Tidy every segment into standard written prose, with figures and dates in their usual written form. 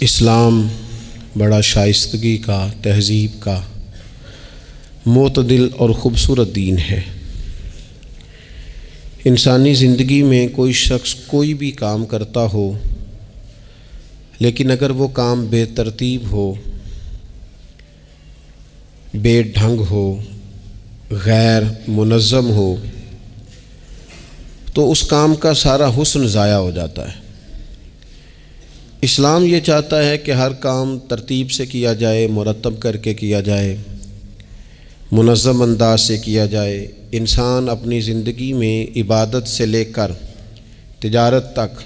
اسلام بڑا شائستگی کا، تہذیب کا، معتدل اور خوبصورت دین ہے۔ انسانی زندگی میں کوئی شخص کوئی بھی کام کرتا ہو، لیکن اگر وہ کام بے ترتیب ہو، بے ڈھنگ ہو، غیر منظم ہو، تو اس کام کا سارا حسن ضائع ہو جاتا ہے۔ اسلام یہ چاہتا ہے کہ ہر کام ترتیب سے کیا جائے، مرتب کر کے کیا جائے، منظم انداز سے کیا جائے۔ انسان اپنی زندگی میں عبادت سے لے کر تجارت تک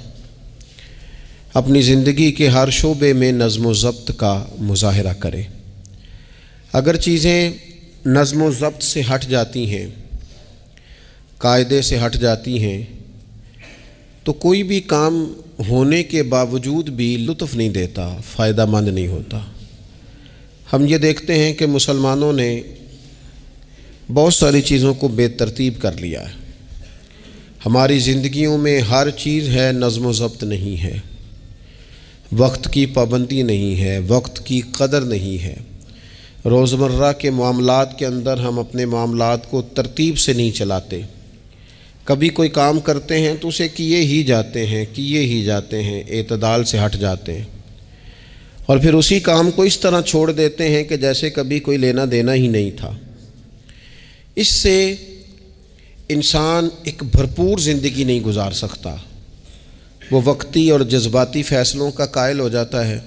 اپنی زندگی کے ہر شعبے میں نظم و ضبط کا مظاہرہ کرے۔ اگر چیزیں نظم و ضبط سے ہٹ جاتی ہیں، قاعدے سے ہٹ جاتی ہیں، تو کوئی بھی کام ہونے کے باوجود بھی لطف نہیں دیتا، فائدہ مند نہیں ہوتا۔ ہم یہ دیکھتے ہیں کہ مسلمانوں نے بہت ساری چیزوں کو بے ترتیب کر لیا ہے۔ ہماری زندگیوں میں ہر چیز ہے، نظم و ضبط نہیں ہے، وقت کی پابندی نہیں ہے، وقت کی قدر نہیں ہے۔ روزمرہ کے معاملات کے اندر ہم اپنے معاملات کو ترتیب سے نہیں چلاتے۔ کبھی کوئی کام کرتے ہیں تو اسے کیے ہی جاتے ہیں، اعتدال سے ہٹ جاتے ہیں، اور پھر اسی کام کو اس طرح چھوڑ دیتے ہیں کہ جیسے کبھی کوئی لینا دینا ہی نہیں تھا۔ اس سے انسان ایک بھرپور زندگی نہیں گزار سکتا، وہ وقتی اور جذباتی فیصلوں کا قائل ہو جاتا ہے۔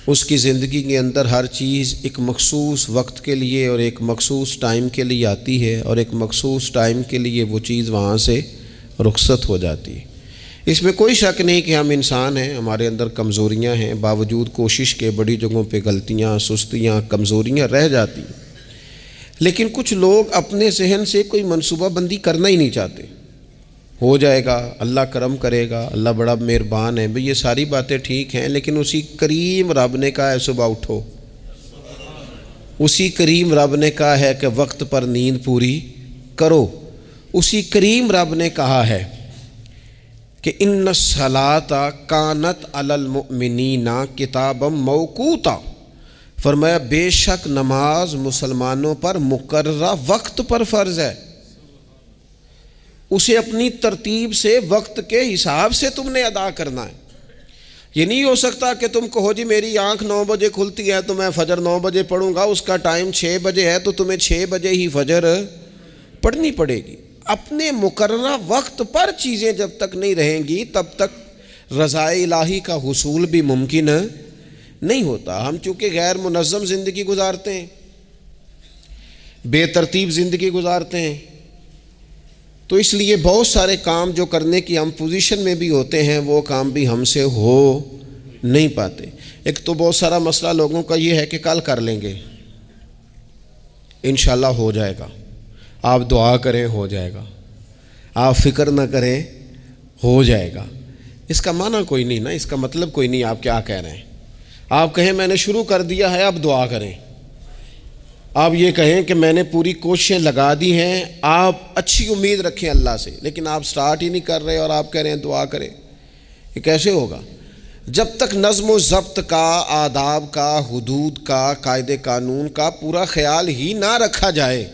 اس کی زندگی کے اندر ہر چیز ایک مخصوص وقت کے لیے اور ایک مخصوص ٹائم کے لیے آتی ہے، اور ایک مخصوص ٹائم کے لیے وہ چیز وہاں سے رخصت ہو جاتی ہے۔ اس میں کوئی شک نہیں کہ ہم انسان ہیں، ہمارے اندر کمزوریاں ہیں، باوجود کوشش کے بڑی جگہوں پہ غلطیاں، سستیاں، کمزوریاں رہ جاتی ہیں۔ لیکن کچھ لوگ اپنے ذہن سے کوئی منصوبہ بندی کرنا ہی نہیں چاہتے۔ ہو جائے گا، اللہ کرم کرے گا، اللہ بڑا مہربان ہے۔ بھئی یہ ساری باتیں ٹھیک ہیں، لیکن اسی کریم رب نے کہا ہے صبح اٹھو، اسی کریم رب نے کہا ہے کہ وقت پر نیند پوری کرو، اسی کریم رب نے کہا ہے کہ ان الصلاۃ کانت علی المؤمنین کتابا موقوتا، فرمایا بے شک نماز مسلمانوں پر مقررہ وقت پر فرض ہے۔ اسے اپنی ترتیب سے، وقت کے حساب سے تم نے ادا کرنا ہے۔ یہ نہیں ہو سکتا کہ تم کہو جی میری آنکھ 9 بجے کھلتی ہے تو میں فجر 9 بجے پڑھوں گا، اس کا ٹائم 6 بجے ہے تو تمہیں 6 بجے ہی فجر پڑھنی پڑے گی۔ اپنے مقررہ وقت پر چیزیں جب تک نہیں رہیں گی تب تک رضا الہی کا حصول بھی ممکن نہیں ہوتا۔ ہم چونکہ غیر منظم زندگی گزارتے ہیں، بے ترتیب زندگی گزارتے ہیں، تو اس لیے بہت سارے کام جو کرنے کی ہم پوزیشن میں بھی ہوتے ہیں وہ کام بھی ہم سے ہو نہیں پاتے۔ ایک تو بہت سارا مسئلہ لوگوں کا یہ ہے کہ کل کر لیں گے، انشاءاللہ ہو جائے گا، آپ دعا کریں ہو جائے گا، آپ فکر نہ کریں ہو جائے گا۔ اس کا معنی کوئی نہیں نا، اس کا مطلب کوئی نہیں۔ آپ کیا کہہ رہے ہیں؟ آپ کہیں میں نے شروع کر دیا ہے، اب دعا کریں۔ آپ یہ کہیں کہ میں نے پوری کوششیں لگا دی ہیں، آپ اچھی امید رکھیں اللہ سے، لیکن آپ سٹارٹ ہی نہیں کر رہے اور آپ کہہ رہے ہیں دعا کریں۔ یہ کیسے ہوگا؟ جب تک نظم و ضبط کا، آداب کا، حدود کا، قاعدے قانون کا پورا خیال ہی نہ رکھا جائے۔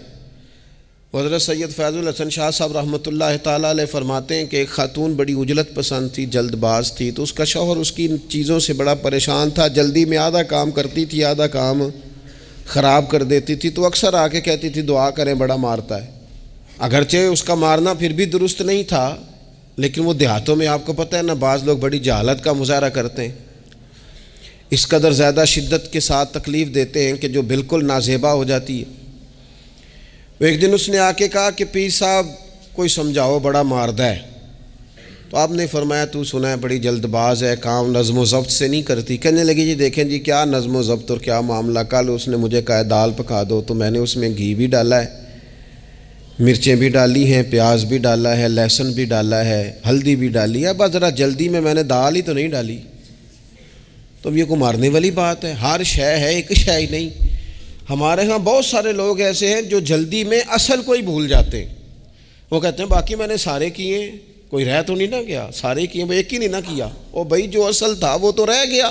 حضرت سید فیض الحسن شاہ صاحب رحمۃ اللہ تعالیٰ علیہ فرماتے ہیں کہ ایک خاتون بڑی عجلت پسند تھی، جلد باز تھی، تو اس کا شوہر اس کی چیزوں سے بڑا پریشان تھا، جلدی میں آدھا کام کرتی تھی، آدھا کام خراب کر دیتی تھی، تو اکثر آ کے کہتی تھی دعا کریں بڑا مارتا ہے۔ اگرچہ اس کا مارنا پھر بھی درست نہیں تھا، لیکن وہ دیہاتوں میں آپ کو پتہ ہے نا، بعض لوگ بڑی جہالت کا مظاہرہ کرتے ہیں، اس قدر زیادہ شدت کے ساتھ تکلیف دیتے ہیں کہ جو بالکل نازیبا ہو جاتی ہے۔ ایک دن اس نے آ کے کہا کہ پیر صاحب کوئی سمجھاؤ، بڑا ماردہ ہے۔ تو آپ نے فرمایا تو سنا ہے بڑی جلد باز ہے، کام نظم و ضبط سے نہیں کرتی۔ کہنے لگی جی دیکھیں جی کیا نظم و ضبط اور کیا معاملہ، کل اس نے مجھے کہا دال پکا دو تو میں نے اس میں گھی بھی ڈالا ہے، مرچیں بھی ڈالی ہیں، پیاز بھی ڈالا ہے، لہسن بھی ڈالا ہے، ہلدی بھی ڈالی ہے، بس ذرا جلدی میں نے دال ہی تو نہیں ڈالی۔ تو یہ کو مارنے والی بات ہے؟ ہر شے ہے، ایک شے ہی نہیں۔ ہمارے ہاں بہت سارے لوگ ایسے ہیں جو جلدی میں اصل کو ہی بھول جاتے ہیں۔ وہ کہتے ہیں باقی میں نے سارے کیے، کوئی رہ تو نہیں نہ گیا، سارے کیے، ایک ہی نہیں نہ کیا۔ او بھائی جو اصل تھا وہ تو رہ گیا۔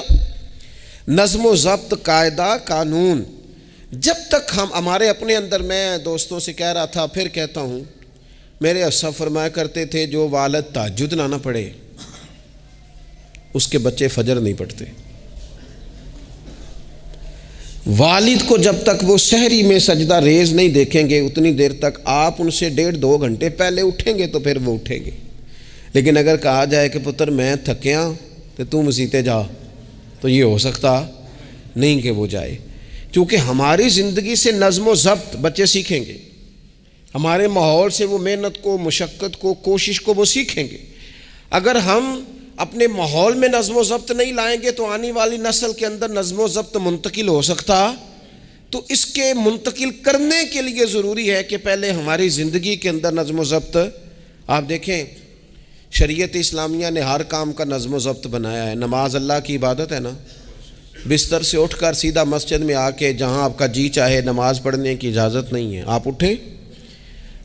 نظم و ضبط، قاعدہ، قانون، جب تک ہمارے اپنے اندر، میں دوستوں سے کہہ رہا تھا پھر کہتا ہوں، میرے اسلاف فرمایا کرتے تھے جو والد تہجد نہ پڑھے اس کے بچے فجر نہیں پڑھتے۔ والد کو جب تک وہ سحری میں سجدہ ریز نہیں دیکھیں گے اتنی دیر تک آپ ان سے 1.5-2 گھنٹے پہلے اٹھیں گے تو پھر وہ اٹھیں گے۔ لیکن اگر کہا جائے کہ پتر میں تھکیاں تو تم مسیتے جا، تو یہ ہو سکتا نہیں کہ وہ جائے، کیونکہ ہماری زندگی سے نظم و ضبط بچے سیکھیں گے، ہمارے ماحول سے وہ محنت کو، مشقت کو، کوشش کو وہ سیکھیں گے۔ اگر ہم اپنے ماحول میں نظم و ضبط نہیں لائیں گے تو آنے والی نسل کے اندر نظم و ضبط منتقل ہو سکتا، تو اس کے منتقل کرنے کے لیے ضروری ہے کہ پہلے ہماری زندگی کے اندر نظم و ضبط۔ آپ دیکھیں شریعت اسلامیہ نے ہر کام کا نظم و ضبط بنایا ہے۔ نماز اللہ کی عبادت ہے نا، بستر سے اٹھ کر سیدھا مسجد میں آ کے جہاں آپ کا جی چاہے نماز پڑھنے کی اجازت نہیں ہے۔ آپ اٹھیں،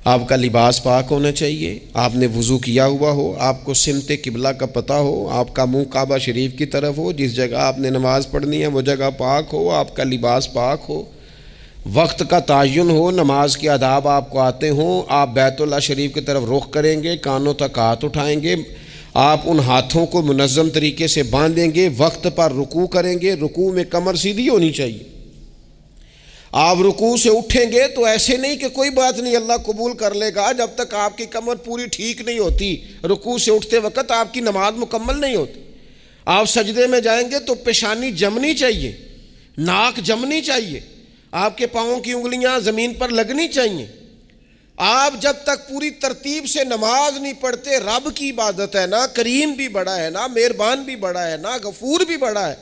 آپ کا لباس پاک ہونا چاہیے، آپ نے وضو کیا ہوا ہو، آپ کو سمت قبلہ کا پتہ ہو، آپ کا منہ کعبہ شریف کی طرف ہو، جس جگہ آپ نے نماز پڑھنی ہے وہ جگہ پاک ہو، آپ کا لباس پاک ہو، وقت کا تعین ہو، نماز کے آداب آپ کو آتے ہوں، آپ بیت اللہ شریف کی طرف رخ کریں گے، کانوں تک ہاتھ اٹھائیں گے، آپ ان ہاتھوں کو منظم طریقے سے باندھیں گے، وقت پر رکوع کریں گے، رکوع میں کمر سیدھی ہونی چاہیے۔ آپ رکوع سے اٹھیں گے تو ایسے نہیں کہ کوئی بات نہیں اللہ قبول کر لے گا، جب تک آپ کی کمر پوری ٹھیک نہیں ہوتی رکوع سے اٹھتے وقت آپ کی نماز مکمل نہیں ہوتی۔ آپ سجدے میں جائیں گے تو پیشانی جمنی چاہیے، ناک جمنی چاہیے، آپ کے پاؤں کی انگلیاں زمین پر لگنی چاہیے۔ آپ جب تک پوری ترتیب سے نماز نہیں پڑھتے، رب کی عبادت ہے نا، کریم بھی بڑا ہے نا، مہربان بھی بڑا ہے نا، غفور بھی بڑا ہے،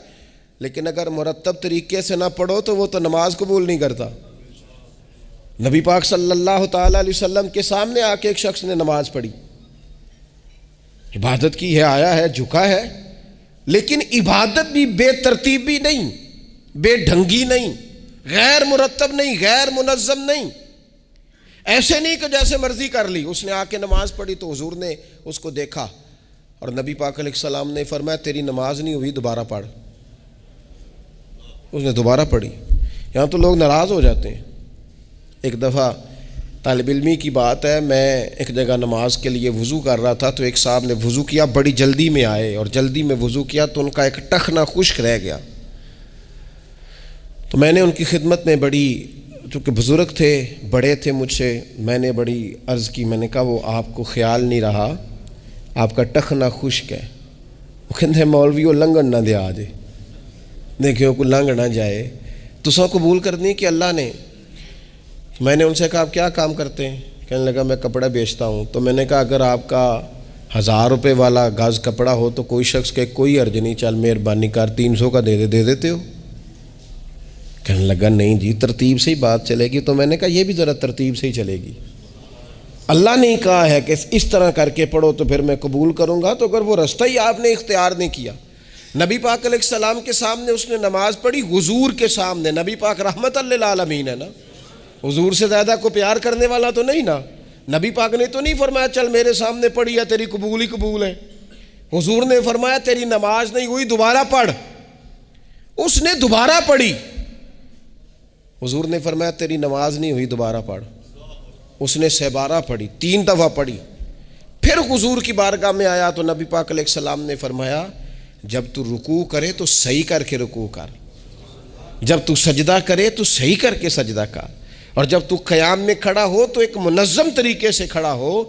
لیکن اگر مرتب طریقے سے نہ پڑھو تو وہ تو نماز قبول نہیں کرتا۔ نبی پاک صلی اللہ تعالیٰ علیہ وسلم کے سامنے آ کے ایک شخص نے نماز پڑھی، عبادت کی ہے، آیا ہے، جھکا ہے، لیکن عبادت بھی بے ترتیب بھی نہیں، بے ڈھنگی نہیں، غیر مرتب نہیں، غیر منظم نہیں، ایسے نہیں کہ جیسے مرضی کر لی۔ اس نے آ کے نماز پڑھی تو حضور نے اس کو دیکھا اور نبی پاک علیہ السلام نے فرمایا تیری نماز نہیں ہوئی، دوبارہ پڑھ۔ اس نے دوبارہ پڑھی۔ یہاں تو لوگ ناراض ہو جاتے ہیں۔ ایک دفعہ طالب علمی کی بات ہے، میں ایک جگہ نماز کے لیے وضو کر رہا تھا تو ایک صاحب نے وضو کیا، بڑی جلدی میں آئے اور جلدی میں وضو کیا تو ان کا ایک ٹخنا خشک رہ گیا۔ تو میں نے ان کی خدمت میں بڑی، چونکہ بزرگ تھے، بڑے تھے مجھ سے، میں نے بڑی عرض کی، میں نے کہا وہ آپ کو خیال نہیں رہا آپ کا ٹخنا خشک ہے؟ وہ کہتے ہیں مولوی وہ لنگن نہ دے آجے، دیکھیں کوئی لنگ نہ جائے، تو سو قبول کرنی کہ اللہ نے۔ میں نے ان سے کہا آپ کیا کام کرتے ہیں؟ کہنے لگا میں کپڑا بیچتا ہوں۔ تو میں نے کہا اگر آپ کا 1000 روپے والا گز کپڑا ہو تو کوئی شخص کہ کوئی عرض نہیں، چل مہربانی کر 300 کا دے دیتے ہو؟ کہنے لگا نہیں جی ترتیب سے ہی بات چلے گی۔ تو میں نے کہا یہ بھی ذرا ترتیب سے ہی چلے گی، اللہ نے کہا ہے کہ اس طرح کر کے پڑھو تو پھر میں قبول کروں گا۔ تو اگر وہ رستہ ہی آپ نے اختیار نہیں کیا، نبی پاک علیہ السلام کے سامنے اس نے نماز پڑھی، حضور کے سامنے، نبی پاک رحمت للعالمین ہے نا، حضور سے زیادہ کو پیار کرنے والا تو نہیں نا۔ نبی پاک نے تو نہیں فرمایا چل میرے سامنے پڑھی یا تیری قبول ہی قبول ہے، حضور نے فرمایا تیری نماز نہیں ہوئی، دوبارہ پڑھ۔ اس نے دوبارہ پڑھی، حضور نے فرمایا تیری نماز نہیں ہوئی، دوبارہ پڑھ۔ اس نے 12 پڑھی، 3 دفعہ پڑھی، پھر حضور کی بارگاہ میں آیا تو نبی پاک علیہ السلام نے فرمایا جب تو رکوع کرے تو صحیح کر کے رکوع کر، جب تو سجدہ کرے تو صحیح کر کے سجدہ کر، اور جب تو قیام میں کھڑا ہو تو ایک منظم طریقے سے کھڑا ہو۔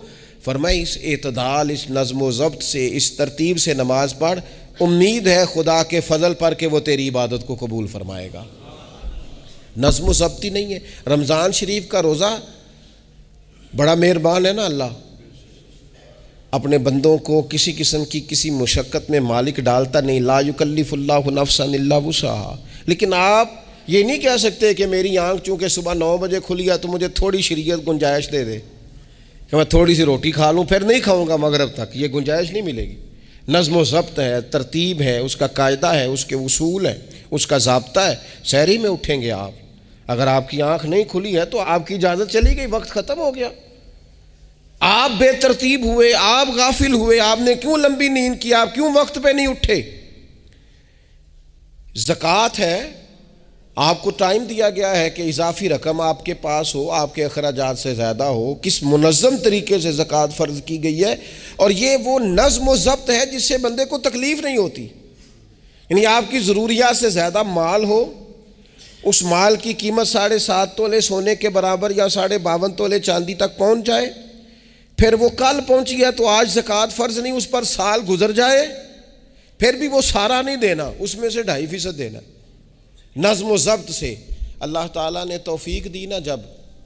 فرمایا اس اعتدال، اس نظم و ضبط سے، اس ترتیب سے نماز پڑھ، امید ہے خدا کے فضل پر کہ وہ تیری عبادت کو قبول فرمائے گا۔ نظم و ضبط ہی نہیں ہے۔ رمضان شریف کا روزہ بڑا مہربان ہے نا اللہ، اپنے بندوں کو کسی قسم کی کسی مشقت میں مالک ڈالتا نہیں، لا یکلف اللہ نفسا الا وسعہا۔ لیکن آپ یہ نہیں کہہ سکتے کہ میری آنکھ چونکہ صبح 9 بجے کھلی ہے تو مجھے تھوڑی شریعت گنجائش دے دے کہ میں تھوڑی سی روٹی کھا لوں پھر نہیں کھاؤں گا مغرب تک، یہ گنجائش نہیں ملے گی۔ نظم و ضبط ہے، ترتیب ہے، اس کا قاعدہ ہے، اس کے اصول ہے، اس کا ضابطہ ہے۔ سحری میں اٹھیں گے آپ، اگر آپ کی آنکھ نہیں کھلی ہے تو آپ کی اجازت چلی گئی، وقت ختم ہو گیا۔ آپ بے ترتیب ہوئے، آپ غافل ہوئے، آپ نے کیوں لمبی نیند کی، آپ کیوں وقت پہ نہیں اٹھے؟ زکوٰۃ ہے، آپ کو ٹائم دیا گیا ہے کہ اضافی رقم آپ کے پاس ہو، آپ کے اخراجات سے زیادہ ہو، کس منظم طریقے سے زکوٰۃ فرض کی گئی ہے، اور یہ وہ نظم و ضبط ہے جس سے بندے کو تکلیف نہیں ہوتی. یعنی آپ کی ضروریات سے زیادہ مال ہو، اس مال کی قیمت 7.5 تولے سونے کے برابر یا 52.5 تولے چاندی تک پہنچ جائے، پھر وہ کل پہنچی ہے تو آج زکوٰۃ فرض نہیں، اس پر سال گزر جائے، پھر بھی وہ سارا نہیں دینا، اس میں سے 2.5% دینا. نظم و ضبط سے اللہ تعالیٰ نے توفیق دی نا جب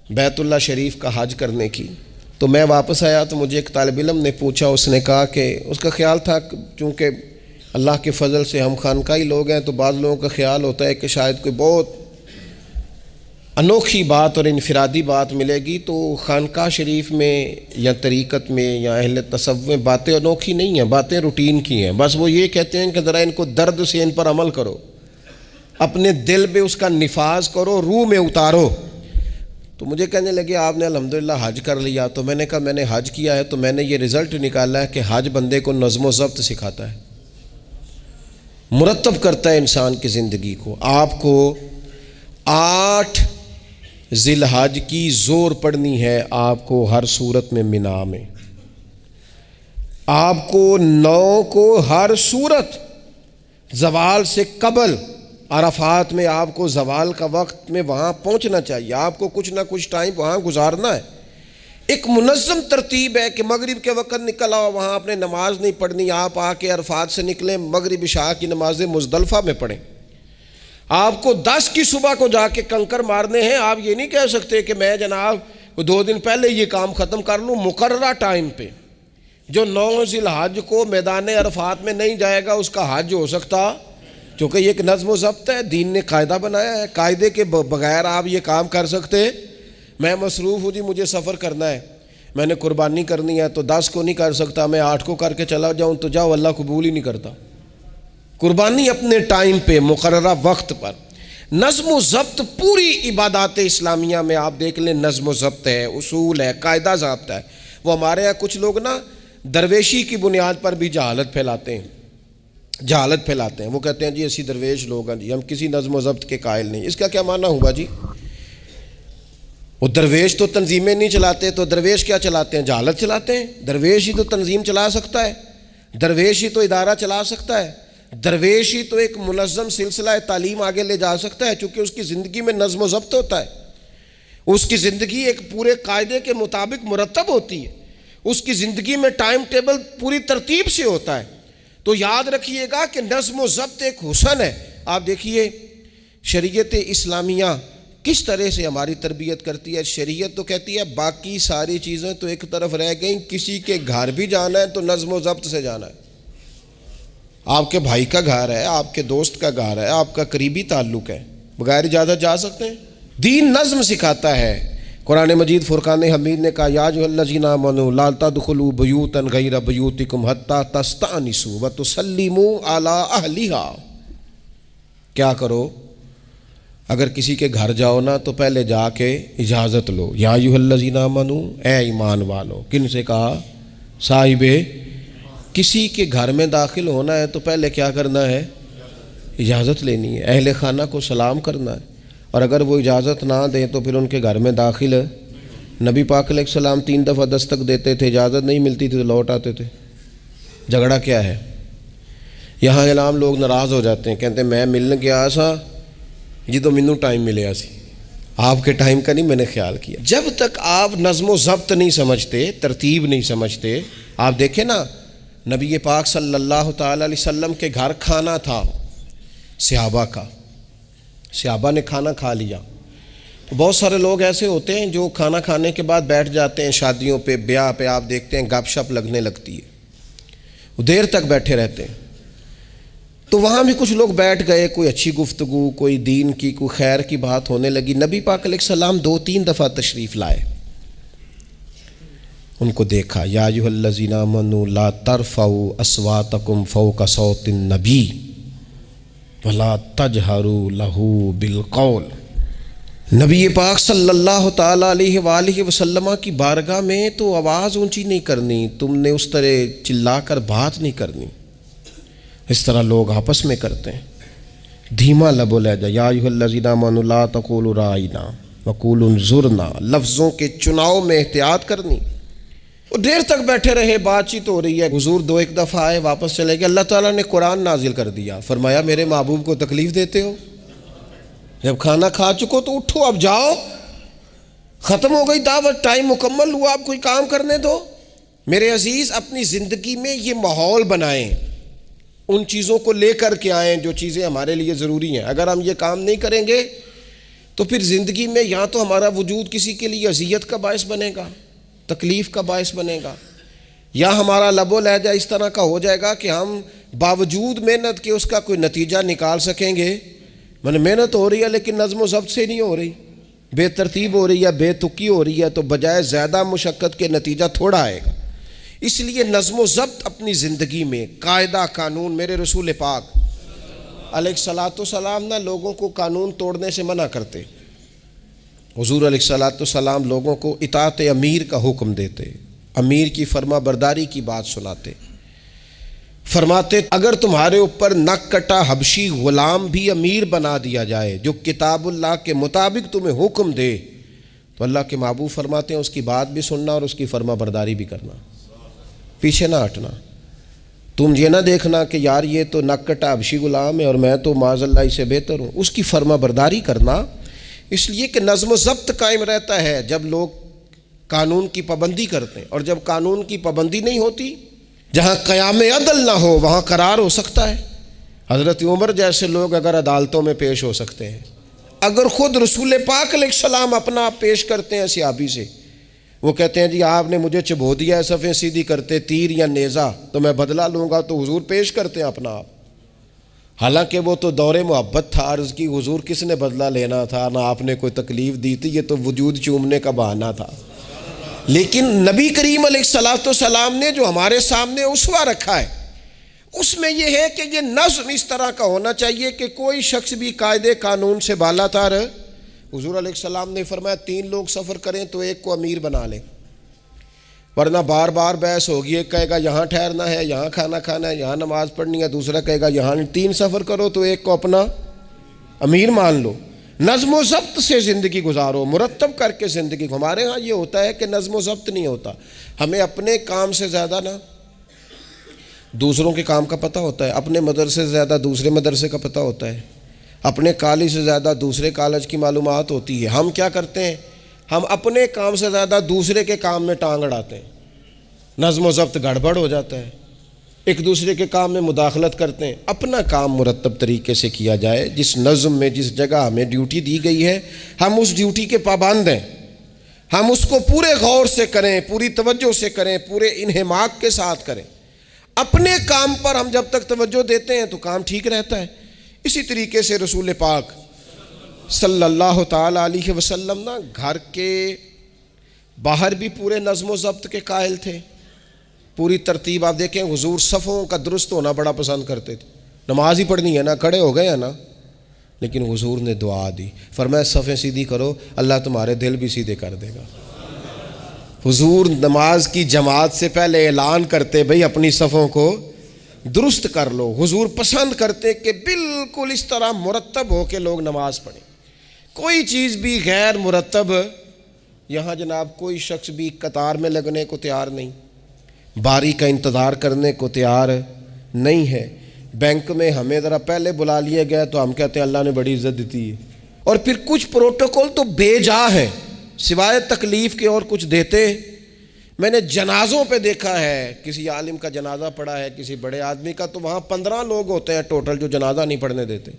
بیت اللہ شریف کا حج کرنے کی. تو میں واپس آیا تو مجھے ایک طالب علم نے پوچھا، اس نے کہا کہ اس کا خیال تھا چونکہ اللہ کے فضل سے ہم خانقاہی لوگ ہیں تو بعض لوگوں کا خیال ہوتا ہے کہ شاید کوئی بہت انوکھی بات اور انفرادی بات ملے گی، تو خانقاہ شریف میں یا طریقت میں یا اہل تصوف میں باتیں انوکھی نہیں ہیں، باتیں روٹین کی ہیں. بس وہ یہ کہتے ہیں کہ ذرا ان کو درد سے ان پر عمل کرو، اپنے دل میں اس کا نفاذ کرو، روح میں اتارو. تو مجھے کہنے لگے آپ نے الحمدللہ حج کر لیا. تو میں نے کہا میں نے حج کیا ہے تو میں نے یہ رزلٹ نکالا ہے کہ حج بندے کو نظم و ضبط سکھاتا ہے، مرتب کرتا ہے انسان کی زندگی کو. آپ کو 8 ذی الحج کی زور پڑنی ہے، آپ کو ہر صورت میں مینا میں، آپ کو 9 کو ہر صورت زوال سے قبل عرفات میں آپ کو زوال کا وقت میں وہاں پہنچنا چاہیے، آپ کو کچھ نہ کچھ ٹائم وہاں گزارنا ہے. ایک منظم ترتیب ہے کہ مغرب کے وقت نکل آؤ، وہاں آپ نے نماز نہیں پڑھنی، آپ آ کے عرفات سے نکلیں، مغرب عشاء کی نمازیں مزدلفہ میں پڑھیں. آپ کو 10 کی صبح کو جا کے کنکر مارنے ہیں، آپ یہ نہیں کہہ سکتے کہ میں جناب 2 دن پہلے یہ کام ختم کر لوں. مقررہ ٹائم پہ جو 9 ذی الحج کو میدان عرفات میں نہیں جائے گا اس کا حج ہو سکتا، کیونکہ یہ ایک نظم و ضبط ہے، دین نے قاعدہ بنایا ہے، قاعدے کے بغیر آپ یہ کام کر سکتے. میں مصروف ہوں جی، مجھے سفر کرنا ہے، میں نے قربانی کرنی ہے تو 10 کو نہیں کر سکتا، میں 8 کو کر کے چلا جاؤں تو جاؤ، اللہ قبول ہی نہیں کرتا. قربانی اپنے ٹائم پہ مقررہ وقت پر. نظم و ضبط پوری عبادات اسلامیہ میں آپ دیکھ لیں، نظم و ضبط ہے، اصول ہے، قاعدہ ضابطہ ہے. وہ ہمارے یہاں کچھ لوگ نا درویشی کی بنیاد پر بھی جہالت پھیلاتے ہیں، وہ کہتے ہیں جی اسی درویش لوگ ہیں جی، ہم کسی نظم و ضبط کے قائل نہیں. اس کا کیا معنی ہوا جی؟ وہ درویش تو تنظیمیں نہیں چلاتے، تو درویش کیا چلاتے ہیں؟ جہالت چلاتے ہیں. درویش ہی تو تنظیم چلا سکتا ہے، درویش ہی تو ادارہ چلا سکتا ہے، درویش ہی تو ایک منظم سلسلہ تعلیم آگے لے جا سکتا ہے، چونکہ اس کی زندگی میں نظم و ضبط ہوتا ہے، اس کی زندگی ایک پورے قاعدے کے مطابق مرتب ہوتی ہے، اس کی زندگی میں ٹائم ٹیبل پوری ترتیب سے ہوتا ہے. تو یاد رکھیے گا کہ نظم و ضبط ایک حسن ہے. آپ دیکھیے شریعت اسلامیہ کس طرح سے ہماری تربیت کرتی ہے. شریعت تو کہتی ہے باقی ساری چیزیں تو ایک طرف رہ گئیں، کسی کے گھر بھی جانا ہے تو نظم و ضبط سے جانا ہے. آپ کے بھائی کا گھر ہے، آپ کے دوست کا گھر ہے، آپ کا قریبی تعلق ہے، بغیر اجازت جا سکتے ہیں؟ دین نظم سکھاتا ہے. قرآن مجید فرقان حمید نے کہا یا ایھا الذین آمنوا لا تدخلوا بیوتا غیر بیوتکم حتی تستأنسوا وتسلموا علی اہلھا. کیا کرو؟ اگر کسی کے گھر جاؤ نا تو پہلے جا کے اجازت لو. یا ایھا الذین آمنوا، اے ایمان والو. کن سے کہا؟ صاحب. کسی کے گھر میں داخل ہونا ہے تو پہلے کیا کرنا ہے؟ اجازت لینی ہے. اہل خانہ کو سلام کرنا ہے، اور اگر وہ اجازت نہ دیں تو پھر ان کے گھر میں داخل ہے. نبی پاک علیہ السلام 3 دفعہ دستک دیتے تھے، اجازت نہیں ملتی تھی تو لوٹ آتے تھے. جھگڑا کیا ہے؟ یہاں علام لوگ ناراض ہو جاتے ہیں، کہتے ہیں میں ملنے گیا سا جی تو مینوں ٹائم ملیا سی، آپ کے ٹائم کا نہیں میں نے خیال کیا. جب تک آپ نظم و ضبط نہیں سمجھتے، ترتیب نہیں سمجھتے. آپ دیکھیں نا نبی پاک صلی اللہ تعالی علیہ وسلم کے گھر کھانا تھا صحابہ کا، صحابہ نے کھانا کھا لیا. بہت سارے لوگ ایسے ہوتے ہیں جو کھانا کھانے کے بعد بیٹھ جاتے ہیں، شادیوں پہ، بیاہ پہ آپ دیکھتے ہیں گپ شپ لگنے لگتی ہے، وہ دیر تک بیٹھے رہتے ہیں. تو وہاں بھی کچھ لوگ بیٹھ گئے، کوئی اچھی گفتگو، کوئی دین کی، کوئی خیر کی بات ہونے لگی. نبی پاک علیہ السلام 2-3 دفعہ تشریف لائے، ان کو دیکھا. یا ایھا الذین آمنوا لا ترفعوا اصواتکم فوق صوت النبی ولا تجہروا لہ بالقول. نبی پاک صلی اللہ تعالی علیہ وآلہ وسلم کی بارگاہ میں تو آواز اونچی نہیں کرنی، تم نے اس طرح چلا کر بات نہیں کرنی، اس طرح لوگ آپس میں کرتے ہیں. دھیما لب و لہجہ، یا ایھا الذین آمنوا لا تقولوا رائنا وقولوا انظرنا، لفظوں کے چناؤ میں احتیاط کرنی۔ وہ دیر تک بیٹھے رہے، بات چیت ہو رہی ہے، حضور دو ایک دفعہ آئے واپس چلے گئے، اللہ تعالیٰ نے قرآن نازل کر دیا، فرمایا میرے محبوب کو تکلیف دیتے ہو؟ جب کھانا کھا چکو تو اٹھو، اب جاؤ، ختم ہو گئی دعوت، ٹائم مکمل ہوا، اب کوئی کام کرنے دو۔ میرے عزیز، اپنی زندگی میں یہ ماحول بنائیں، ان چیزوں کو لے کر کے آئیں جو چیزیں ہمارے لیے ضروری ہیں۔ اگر ہم یہ کام نہیں کریں گے تو پھر زندگی میں یا تو ہمارا وجود کسی کے لیے اذیت کا باعث بنے گا، تکلیف کا باعث بنے گا، یا ہمارا لب و لہجہ اس طرح کا ہو جائے گا کہ ہم باوجود محنت کے اس کا کوئی نتیجہ نکال سکیں گے۔ محنت ہو رہی ہے لیکن نظم و ضبط سے نہیں ہو رہی، بے ترتیب ہو رہی ہے، بے تکی ہو رہی ہے، تو بجائے زیادہ مشقت کے نتیجہ تھوڑا آئے گا۔ اس لیے نظم و ضبط اپنی زندگی میں، قاعدہ قانون۔ میرے رسول پاک علیہ الصلاۃ والسلام نہ لوگوں کو قانون توڑنے سے منع کرتے، حضور علیہ الصلاۃ والسلام لوگوں کو اطاعت امیر کا حکم دیتے، امیر کی فرما برداری کی بات سناتے، فرماتے اگر تمہارے اوپر نک کٹا حبشی غلام بھی امیر بنا دیا جائے جو کتاب اللہ کے مطابق تمہیں حکم دے، تو اللہ کے محبوب فرماتے ہیں اس کی بات بھی سننا اور اس کی فرما برداری بھی کرنا، پیچھے نہ ہٹنا۔ تم یہ نہ دیکھنا کہ یار یہ تو نک کٹا حبشی غلام ہے اور میں تو معاذ اللہ اس سے بہتر ہوں، اس کی فرما برداری کرنا۔ اس لیے کہ نظم و ضبط قائم رہتا ہے جب لوگ قانون کی پابندی کرتے ہیں، اور جب قانون کی پابندی نہیں ہوتی، جہاں قیام عدل نہ ہو وہاں قرار ہو سکتا ہے۔ حضرت عمر جیسے لوگ اگر عدالتوں میں پیش ہو سکتے ہیں، اگر خود رسول پاک علیہ السلام اپنا آپ پیش کرتے ہیں صحابی سے، وہ کہتے ہیں جی آپ نے مجھے چبھو دیا ہے صفیں سیدھی کرتے تیر یا نیزہ، تو میں بدلہ لوں گا، تو حضور پیش کرتے ہیں اپنا آپ، حالانکہ وہ تو دور محبت تھا۔ عرض کی حضور کس نے بدلہ لینا تھا، نہ آپ نے کوئی تکلیف دی تھی، یہ تو وجود چومنے کا بہانہ تھا۔ لیکن نبی کریم علیہ الصلاۃ والسلام نے جو ہمارے سامنے اسوہ رکھا ہے، اس میں یہ ہے کہ یہ نظم اس طرح کا ہونا چاہیے کہ کوئی شخص بھی قاعدے قانون سے بالا تر۔ حضور علیہ السلام نے فرمایا 3 لوگ سفر کریں تو ایک کو امیر بنا لیں، ورنہ بار بار بحث ہوگی، ایک کہے گا یہاں ٹھہرنا ہے، یہاں کھانا کھانا ہے، یہاں نماز پڑھنی ہے، دوسرا کہے گا یہاں۔ 3 سفر کرو تو ایک کو اپنا امیر مان لو۔ نظم و ضبط سے زندگی گزارو، مرتب کر کے زندگی۔ ہمارے ہاں یہ ہوتا ہے کہ نظم و ضبط نہیں ہوتا، ہمیں اپنے کام سے زیادہ نا دوسروں کے کام کا پتہ ہوتا ہے، اپنے مدرسے سے زیادہ دوسرے مدرسے کا پتہ ہوتا ہے، اپنے کالج سے زیادہ دوسرے کالج کی معلومات ہوتی ہے۔ ہم کیا کرتے ہیں، ہم اپنے کام سے زیادہ دوسرے کے کام میں ٹانگ اڑاتے ہیں، نظم و ضبط گڑبڑ ہو جاتا ہے، ایک دوسرے کے کام میں مداخلت کرتے ہیں۔ اپنا کام مرتب طریقے سے کیا جائے، جس نظم میں جس جگہ ہمیں ڈیوٹی دی گئی ہے ہم اس ڈیوٹی کے پابند ہیں، ہم اس کو پورے غور سے کریں، پوری توجہ سے کریں، پورے انہماک کے ساتھ کریں۔ اپنے کام پر ہم جب تک توجہ دیتے ہیں تو کام ٹھیک رہتا ہے۔ اسی طریقے سے رسول پاک صلی اللہ تعالی علیہ وسلم نا گھر کے باہر بھی پورے نظم و ضبط کے قائل تھے، پوری ترتیب۔ آپ دیکھیں حضور صفوں کا درست ہونا بڑا پسند کرتے تھے، نماز ہی پڑھنی ہے نا، کھڑے ہو گئے ہیں نا، لیکن حضور نے دعا دی، فرمایا صفیں سیدھی کرو، اللہ تمہارے دل بھی سیدھے کر دے گا۔ حضور نماز کی جماعت سے پہلے اعلان کرتے بھئی اپنی صفوں کو درست کر لو۔ حضور پسند کرتے کہ بالکل اس طرح مرتب ہو کے لوگ نماز پڑھیں، کوئی چیز بھی غیر مرتب۔ یہاں جناب کوئی شخص بھی قطار میں لگنے کو تیار نہیں، باری کا انتظار کرنے کو تیار نہیں ہے۔ بینک میں ہمیں ذرا پہلے بلا لیا گیا تو ہم کہتے ہیں اللہ نے بڑی عزت دیتی ہے، اور پھر کچھ پروٹوکول تو بے جا ہیں، سوائے تکلیف کے اور کچھ دیتے۔ میں نے جنازوں پہ دیکھا ہے، کسی عالم کا جنازہ پڑھا ہے، کسی بڑے آدمی کا، تو وہاں 15 لوگ ہوتے ہیں ٹوٹل جو جنازہ نہیں پڑھنے دیتے،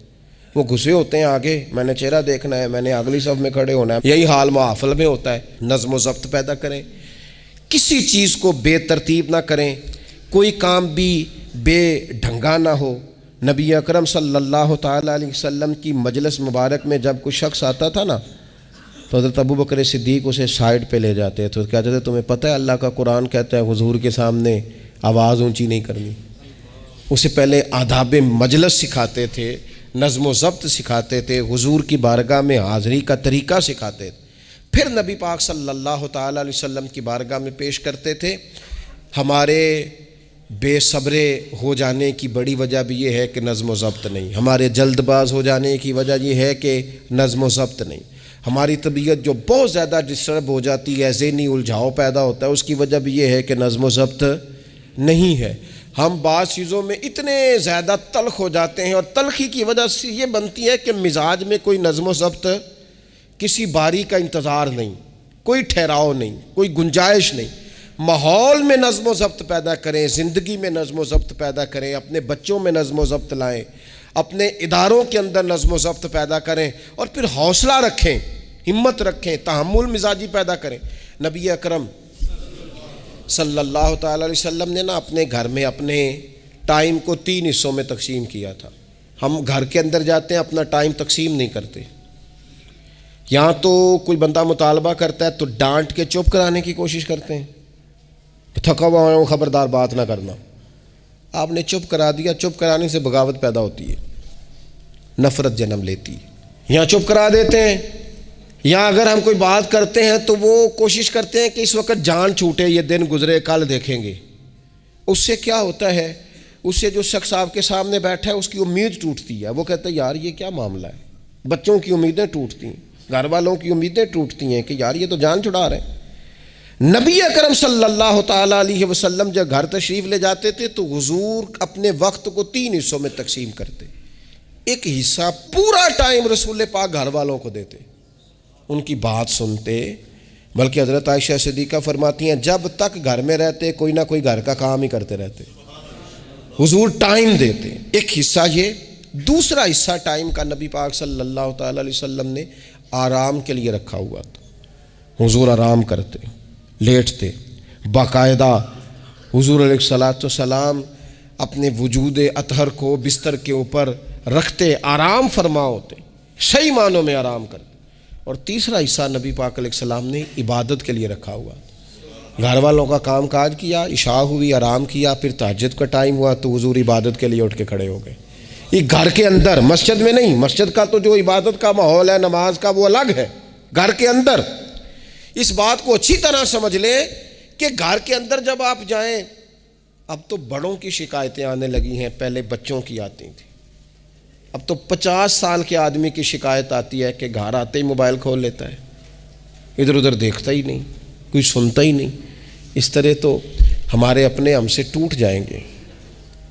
وہ گھسے ہوتے ہیں آگے، میں نے چہرہ دیکھنا ہے، میں نے اگلی صف میں کھڑے ہونا ہے۔ یہی حال محافل میں ہوتا ہے۔ نظم و ضبط پیدا کریں، کسی چیز کو بے ترتیب نہ کریں، کوئی کام بھی بے ڈھنگا نہ ہو۔ نبی اکرم صلی اللہ تعالیٰ علیہ وسلم کی مجلس مبارک میں جب کوئی شخص آتا تھا نا تو حضرت ابوبکر صدیق اسے سائڈ پہ لے جاتے تو کہتے تھے تمہیں پتہ ہے اللہ کا قرآن کہتا ہے حضور کے سامنے آواز اونچی نہیں کرنی۔ اسے پہلے آداب مجلس سکھاتے تھے، نظم و ضبط سکھاتے تھے، حضور کی بارگاہ میں حاضری کا طریقہ سکھاتے تھے، پھر نبی پاک صلی اللہ تعالیٰ علیہ وسلم کی بارگاہ میں پیش کرتے تھے۔ ہمارے بے صبرے ہو جانے کی بڑی وجہ بھی یہ ہے کہ نظم و ضبط نہیں، ہمارے جلد باز ہو جانے کی وجہ یہ ہے کہ نظم و ضبط نہیں، ہماری طبیعت جو بہت زیادہ ڈسٹرب ہو جاتی ہے، ذہنی الجھاؤ پیدا ہوتا ہے، اس کی وجہ بھی یہ ہے کہ نظم و ضبط نہیں ہے۔ ہم بعض چیزوں میں اتنے زیادہ تلخ ہو جاتے ہیں، اور تلخی کی وجہ سے یہ بنتی ہے کہ مزاج میں کوئی نظم و ضبط، کسی باری کا انتظار نہیں، کوئی ٹھہراؤ نہیں، کوئی گنجائش نہیں۔ ماحول میں نظم و ضبط پیدا کریں، زندگی میں نظم و ضبط پیدا کریں، اپنے بچوں میں نظم و ضبط لائیں، اپنے اداروں کے اندر نظم و ضبط پیدا کریں، اور پھر حوصلہ رکھیں، ہمت رکھیں، تحمل مزاجی پیدا کریں۔ نبی اکرم صلی اللہ تعالیٰ علیہ وسلم نے اپنے گھر میں اپنے ٹائم کو 3 حصوں میں تقسیم کیا تھا۔ ہم گھر کے اندر جاتے ہیں، اپنا ٹائم تقسیم نہیں کرتے، یہاں تو کوئی بندہ مطالبہ کرتا ہے تو ڈانٹ کے چپ کرانے کی کوشش کرتے ہیں، تھکا ہوا ہوں خبردار بات نہ کرنا۔ آپ نے چپ کرا دیا، چپ کرانے سے بغاوت پیدا ہوتی ہے، نفرت جنم لیتی ہے۔ یہاں چپ کرا دیتے ہیں، یا اگر ہم کوئی بات کرتے ہیں تو وہ کوشش کرتے ہیں کہ اس وقت جان چھوٹے، یہ دن گزرے کل دیکھیں گے۔ اس سے کیا ہوتا ہے، اس سے جو شخص آپ کے سامنے بیٹھا ہے اس کی امید ٹوٹتی ہے، وہ کہتا ہے یار یہ کیا معاملہ ہے۔ بچوں کی امیدیں ٹوٹتی ہیں، گھر والوں کی امیدیں ٹوٹتی ہیں کہ یار یہ تو جان چھڑا رہے ہیں۔ نبی اکرم صلی اللہ تعالیٰ علیہ وسلم جب گھر تشریف لے جاتے تھے تو حضور اپنے وقت کو 3 حصوں میں تقسیم کرتے۔ ایک حصہ پورا ٹائم رسول پاک گھر والوں کو دیتے، ان کی بات سنتے، بلکہ حضرت عائشہ صدیقہ فرماتی ہیں جب تک گھر میں رہتے کوئی نہ کوئی گھر کا کام ہی کرتے رہتے، حضور ٹائم دیتے۔ ایک حصہ یہ، دوسرا حصہ ٹائم کا نبی پاک صلی اللہ تعالیٰ علیہ وسلم نے آرام کے لیے رکھا ہوا تھا۔ حضور آرام کرتے، لیٹتے، باقاعدہ حضور علیہ الصلاۃ والسلام اپنے وجود اطہر کو بستر کے اوپر رکھتے، آرام فرما ہوتے، صحیح معنوں میں آرام کرتے۔ اور تیسرا حصہ نبی پاک علیہ السلام نے عبادت کے لیے رکھا ہوا، گھر والوں کا کام کاج کیا، عشاء ہوئی، آرام کیا، پھر تہجد کا ٹائم ہوا تو حضور عبادت کے لیے اٹھ کے کھڑے ہو گئے۔ یہ گھر کے اندر، مسجد میں نہیں، مسجد کا تو جو عبادت کا ماحول ہے نماز کا وہ الگ ہے، گھر کے اندر اس بات کو اچھی طرح سمجھ لیں کہ گھر کے اندر جب آپ جائیں، اب تو بڑوں کی شکایتیں آنے لگی ہیں، پہلے بچوں کی آتی تھیں، اب تو 50 سال کے آدمی کی شکایت آتی ہے کہ گھر آتے ہی موبائل کھول لیتا ہے، ادھر ادھر دیکھتا ہی نہیں، کوئی سنتا ہی نہیں۔ اس طرح تو ہمارے اپنے ہم سے ٹوٹ جائیں گے،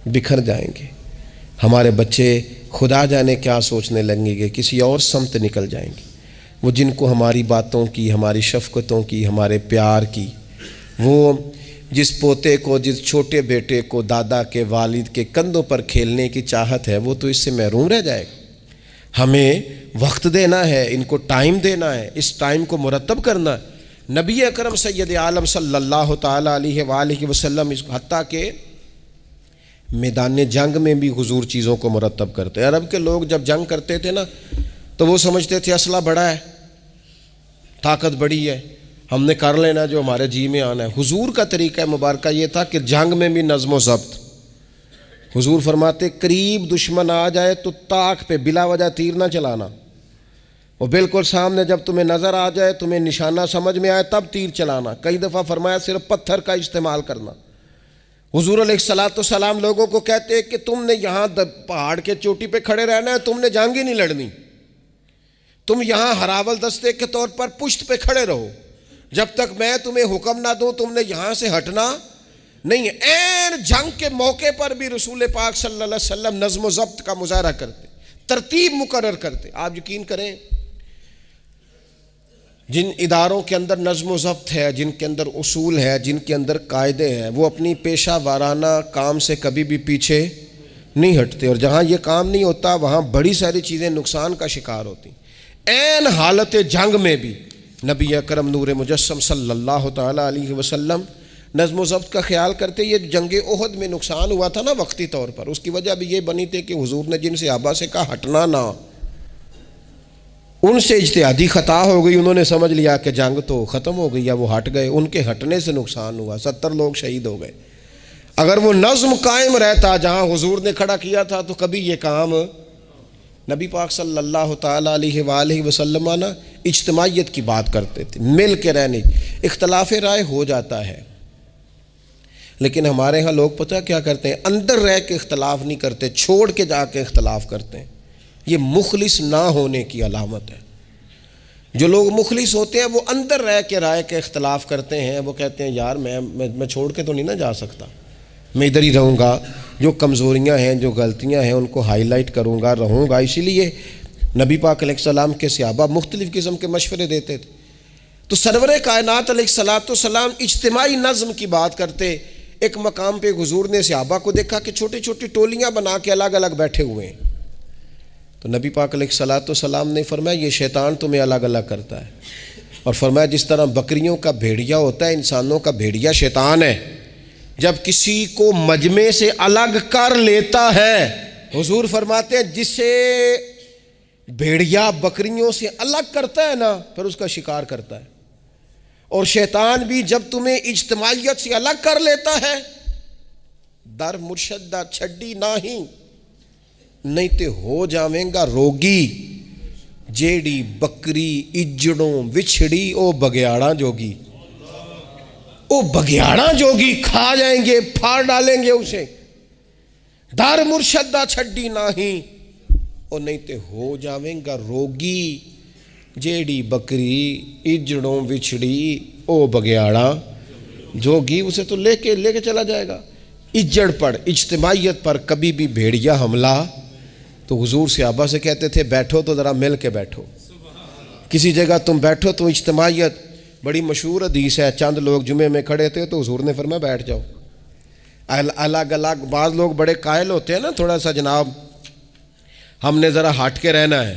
بکھر جائیں گے، ہمارے بچے خدا جانے کیا سوچنے لگیں گے، کسی اور سمت نکل جائیں گے۔ وہ جن کو ہماری باتوں کی، ہماری شفقتوں کی، ہمارے پیار کی، وہ جس پوتے کو، جس چھوٹے بیٹے کو دادا کے والد کے کندھوں پر کھیلنے کی چاہت ہے، وہ تو اس سے محروم رہ جائے گا۔ ہمیں وقت دینا ہے، ان کو ٹائم دینا ہے، اس ٹائم کو مرتب کرنا ہے۔ نبی اکرم سید عالم صلی اللہ تعالیٰ علیہ وآلہ وسلم، حتیٰ کہ میدان جنگ میں بھی حضور چیزوں کو مرتب کرتے۔ عرب کے لوگ جب جنگ کرتے تھے نا تو وہ سمجھتے تھے اسلحہ بڑا ہے، طاقت بڑی ہے، ہم نے کر لینا جو ہمارے جی میں آنا ہے۔ حضور کا طریقہ مبارکہ یہ تھا کہ جنگ میں بھی نظم و ضبط۔ حضور فرماتے قریب دشمن آ جائے تو طاق پہ بلا وجہ تیر نہ چلانا، وہ بالکل سامنے جب تمہیں نظر آ جائے، تمہیں نشانہ سمجھ میں آئے تب تیر چلانا۔ کئی دفعہ فرمایا صرف پتھر کا استعمال کرنا۔ حضور علیہ الصلاۃ والسلام لوگوں کو کہتے کہ تم نے یہاں پہاڑ کے چوٹی پہ کھڑے رہنا ہے، تم نے جنگ ہی نہیں لڑنی، تم یہاں ہراول دستے کے طور پر پشت پہ کھڑے رہو، جب تک میں تمہیں حکم نہ دوں تم نے یہاں سے ہٹنا نہیں ہے۔ این جنگ کے موقع پر بھی رسول پاک صلی اللہ علیہ وسلم نظم و ضبط کا مظاہرہ کرتے، ترتیب مقرر کرتے۔ آپ یقین کریں جن اداروں کے اندر نظم و ضبط ہے، جن کے اندر اصول ہے، جن کے اندر قاعدے ہیں، وہ اپنی پیشہ وارانہ کام سے کبھی بھی پیچھے نہیں ہٹتے، اور جہاں یہ کام نہیں ہوتا وہاں بڑی ساری چیزیں نقصان کا شکار ہوتی۔ این حالت جنگ میں بھی نبی اکرم نور مجسم صلی اللہ تعالیٰ علیہ وسلم نظم و ضبط کا خیال کرتے۔ یہ جنگ احد میں نقصان ہوا تھا نا وقتی طور پر، اس کی وجہ بھی یہ بنی تھی کہ حضور نے جن صحابہ سے کہا ہٹنا نہ، ان سے اجتہادی خطا ہو گئی، انہوں نے سمجھ لیا کہ جنگ تو ختم ہو گئی ہے، وہ ہٹ گئے، ان کے ہٹنے سے نقصان ہوا، 70 لوگ شہید ہو گئے۔ اگر وہ نظم قائم رہتا جہاں حضور نے کھڑا کیا تھا تو کبھی یہ کام نبی پاک صلی اللہ تعالیٰ علیہ وآلہ وسلم اجتماعیت کی بات کرتے تھے، مل کے رہنے۔ اختلاف رائے ہو جاتا ہے لیکن ہمارے ہاں لوگ پتہ کیا کرتے ہیں، اندر رہ کے اختلاف نہیں کرتے، چھوڑ کے جا کے اختلاف کرتے ہیں۔ یہ مخلص نہ ہونے کی علامت ہے۔ جو لوگ مخلص ہوتے ہیں وہ اندر رہ کے رائے کے اختلاف کرتے ہیں، وہ کہتے ہیں یار میں چھوڑ کے تو نہیں نہ جا سکتا، میں ادھر ہی رہوں گا، جو کمزوریاں ہیں جو غلطیاں ہیں ان کو ہائی لائٹ کروں گا، رہوں گا۔ اسی لیے نبی پاک علیہ السلام کے صحابہ مختلف قسم کے مشورے دیتے تھے۔ تو سرور کائنات علیہ السلام اجتماعی نظم کی بات کرتے۔ ایک مقام پہ حضور نے صحابہ کو دیکھا کہ چھوٹی چھوٹی ٹولیاں بنا کے الگ الگ بیٹھے ہوئے ہیں۔ تو نبی پاک علیہ السلام نے فرمایا یہ شیطان تمہیں الگ الگ کرتا ہے، اور فرمایا جس طرح بکریوں کا بھیڑیا ہوتا ہے، انسانوں کا بھیڑیا شیطان ہے۔ جب کسی کو مجمع سے الگ کر لیتا ہے، حضور فرماتے ہیں جسے بھیڑیا بکریوں سے الگ کرتا ہے نا، پھر اس کا شکار کرتا ہے۔ اور شیطان بھی جب تمہیں اجتماعیت سے الگ کر لیتا ہے، در مرشدہ چھڈی نہیں تے ہو جاویں گا روگی، جیڑی بکری اجڑوں وچھڑی او بگیاڑاں جوگی۔ او بگیاڑاں جوگی کھا جائیں گے، پھاڑ ڈالیں گے اسے۔ در مرشدہ چھڈی او نہیں تے ہو جاویں گا روگی، جیڑی بکری اجڑوں وچھڑی او بگیاڑاں جوگی۔ اسے تو لے کے چلا جائے گا۔ اجڑ پر، اجتماعیت پر کبھی بھی بھیڑیا حملہ۔ تو حضور صحابہ سے کہتے تھے بیٹھو تو ذرا مل کے بیٹھو، کسی جگہ تم بیٹھو تو اجتماعیت۔ بڑی مشہور حدیث ہے، چند لوگ جمعے میں کھڑے تھے تو حضور نے فرمایا بیٹھ جاؤ الگ الگ۔ بعض لوگ بڑے قائل ہوتے ہیں نا، تھوڑا سا جناب ہم نے ذرا ہٹ کے رہنا ہے،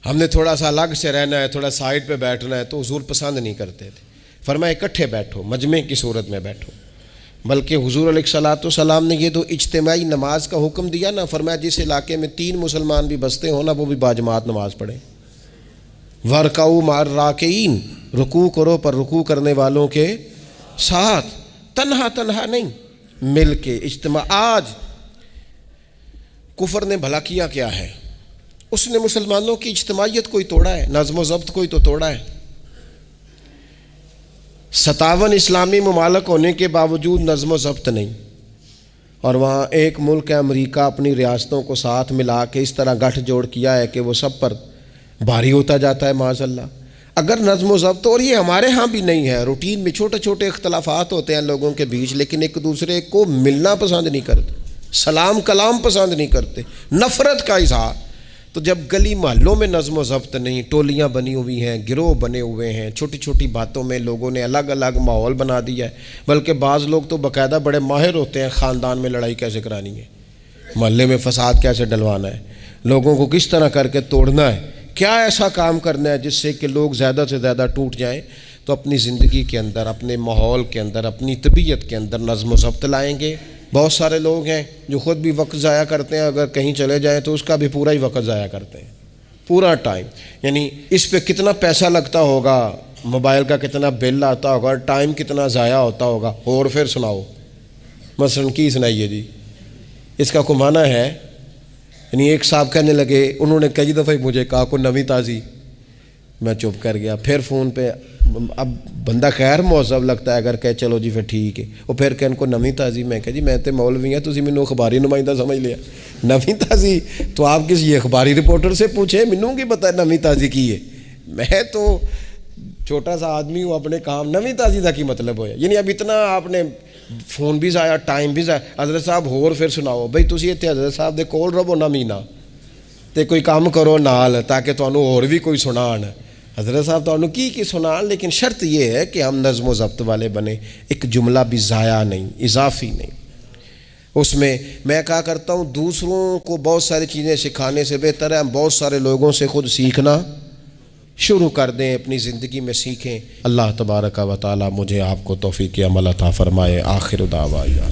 ہم نے تھوڑا سا الگ سے رہنا ہے، تھوڑا سائڈ پہ بیٹھنا ہے، تو حضور پسند نہیں کرتے تھے۔ فرمایا اکٹھے بیٹھو، مجمع کی صورت میں بیٹھو۔ بلکہ حضور علیہ السلام نے یہ تو اجتماعی نماز کا حکم دیا نا، فرمایا جس علاقے میں 3 مسلمان بھی بستے ہوں نا، وہ بھی باجماعت نماز پڑھیں۔ وَرْكَعُوا مَعَ الرَّاكِعِينَ، رکوع کرو پر رکوع کرنے والوں کے ساتھ، تنہا نہیں، مل کے اجتماع۔ آج کفر نے بھلا کیا ہے؟ اس نے مسلمانوں کی اجتماعیت کوئی توڑا ہے، نظم و ضبط کوئی تو توڑا ہے۔ 57 اسلامی ممالک ہونے کے باوجود نظم و ضبط نہیں، اور وہاں ایک ملک ہے امریکہ، اپنی ریاستوں کو ساتھ ملا کے اس طرح گٹھ جوڑ کیا ہے کہ وہ سب پر بھاری ہوتا جاتا ہے معاذ اللہ۔ اگر نظم و ضبط، اور یہ ہمارے ہاں بھی نہیں ہے، روٹین میں چھوٹے چھوٹے اختلافات ہوتے ہیں لوگوں کے بیچ، لیکن ایک دوسرے کو ملنا پسند نہیں کرتے، سلام کلام پسند نہیں کرتے، نفرت کا اظہار۔ تو جب گلی محلوں میں نظم و ضبط نہیں، ٹولیاں بنی ہوئی ہیں، گروہ بنے ہوئے ہیں، چھوٹی چھوٹی باتوں میں لوگوں نے الگ الگ ماحول بنا دیا ہے۔ بلکہ بعض لوگ تو باقاعدہ بڑے ماہر ہوتے ہیں خاندان میں لڑائی کیسے کرانی ہے، محلے میں فساد کیسے ڈلوانا ہے، لوگوں کو کس طرح کر کے توڑنا ہے، کیا ایسا کام کرنا ہے جس سے کہ لوگ زیادہ سے زیادہ ٹوٹ جائیں۔ تو اپنی زندگی کے اندر، اپنے ماحول کے اندر، اپنی طبیعت کے اندر نظم و ضبط لائیں گے۔ بہت سارے لوگ ہیں جو خود بھی وقت ضائع کرتے ہیں، اگر کہیں چلے جائیں تو اس کا بھی پورا ہی وقت ضائع کرتے ہیں، پورا ٹائم، یعنی اس پہ کتنا پیسہ لگتا ہوگا، موبائل کا کتنا بل آتا ہوگا، ٹائم کتنا ضائع ہوتا ہوگا۔ اور پھر سناؤ، مثلاً کی سنائیے جی، اس کا کو معنی ہے؟ یعنی ایک صاحب کہنے لگے، انہوں نے کئی دفعہ مجھے کہا کوئی نویں تازی، میں چپ کر گیا۔ پھر فون پہ اب بندہ خیر مہذب لگتا ہے اگر کہے چلو جی پھر ٹھیک ہے، وہ پھر کہن کو نویں تازی، میں کہا جی میں تو مولوی ہوں، تسی مینوں اخباری نمائندہ سمجھ لیا، نویں تازی تو آپ کسی اخباری رپورٹر سے پوچھیں، مینوں کی پتہ ہے نویں تازی کی ہے، میں تو چھوٹا سا آدمی ہوں، اپنے کام نویں تازی کا کی مطلب ہویا؟ یعنی اب اتنا آپ نے فون بھی ضائع، ٹائم بھی ضائع۔ حضرت صاحب ہور پھر سناؤ بھئی، تسی اتنے حضرت صاحب دے کول رہو نہ مہینہ تے کوئی کام کرو نال تاکہ تانوں اور بھی کوئی سنان۔ حضرت صاحب تانوں کی سنان، لیکن شرط یہ ہے کہ ہم نظم و ضبط والے بنے، ایک جملہ بھی ضائع نہیں، اضافی نہیں۔ اس میں کہا کرتا ہوں دوسروں کو بہت ساری چیزیں سکھانے سے بہتر ہے ہم بہت سارے لوگوں سے خود سیکھنا شروع کر دیں، اپنی زندگی میں سیکھیں۔ اللہ تبارک و تعالی مجھے آپ کو توفیق عمل عطا فرمائے۔ آخر دعوانا